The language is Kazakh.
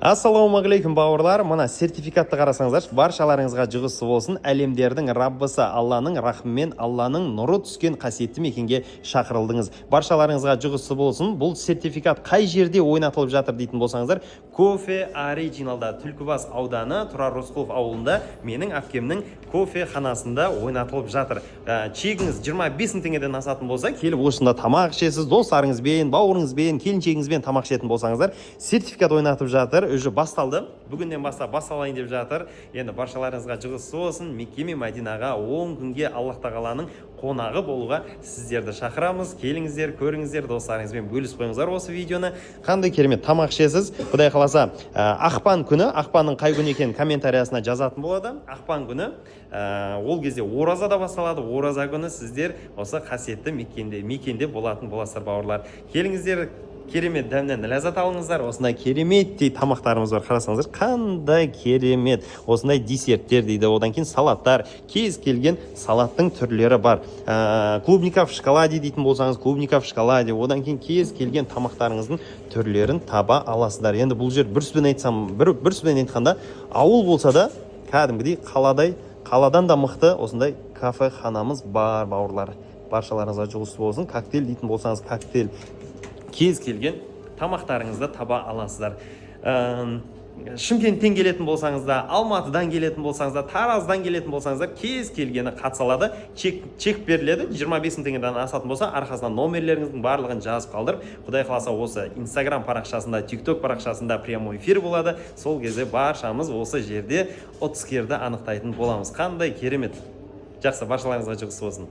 Ассалаумағалейкум бауырлар, мына сертификатты қарасаңыздар, баршаларыңызға жұғысы болсын. Әлемдердің Раббысы Алланың рахымымен, Алланың нұры түскен қасиетті мекенге шақырылдыңыз. Баршаларыңызға жұғысы болсын. Бұл сертификат қай жерде ойнатылып жатыр дейтін болсаңыздар, кофе оригиналда Түлкібас ауданы Тұрар Рысқұлов ауылында менің әпкемнің кофе ханасында ойнатылып жатыр. Чегіңіз 25 теңгеден асатын болса, келіп осында тамақ ішесіз, достарыңызбен, бауырыңызбен, келіншегіңізбен тамақ ішетін болсаңыздар, сертификат ойнатып жатыр. Уже басталды. Бүгінден бастап басталайын деп жатыр. Енді баршаларыңызға жұғысы болсын. Мекке мен Мәдинаға 10 күнге Аллах тағаланың қонағы болуға сіздерді шақырамыз. Келіңіздер, көріңіздер, достарыңызбен бөлісіп қойыңыздар осы видеоны. Қандай керемет тамақ ішесіз. Құдай қаласа, ақпан күні, ақпанның қай күні екенін комментариясына жазатын болады. Ақпан күні ол кезде ораза да басталады. Ораза күні сіздер осы қасиетті мекенде болатын боласыздар бауырлар. Келіңіздер, керемет дәмнен ләззат алыңыздар. Осындай кереметтей тамақтарымыз бар. Қарасаңыздар, қандай керемет. Осындай десерттер дейді. Одан кейін салаттар, кез келген салаттың түрлері бар. Клубника в шоколаде дейтін болсаңыз, клубника в шоколаде. Одан кейін кез келген тамақтарыңыздың түрлерін таба аласыздар. Енді бұл жер бір сөзбен айтқанда, ауыл болса да, кәдімгідей қаладан да мықты осындай кафе ханамыз бар бауырлар. Баршаларыңызға жұғысы болсын. Коктейль дейтін болсаңыз, коктейль, кез келген тамақтарыңызды таба аласыздар. Шымкенттен келетін болсаңыз да, Алматыдан келетін болсаңыз да, Тараздан келетін болсаңыздар, кез келгені қатысалады. Чек беріледі. 25 теңгеден асатын болса, арқасынан номерлеріңіздің барлығын жазып қалдырып, Құдай қаласа осы Instagram парақшасында, TikTok парақшасында прямой эфир болады. Сол кезде баршамыз осы жерде ұтыскерді анықтайтын боламыз. Қандай керемет. Жақсы, баршаларыңызға жұғысы болсын.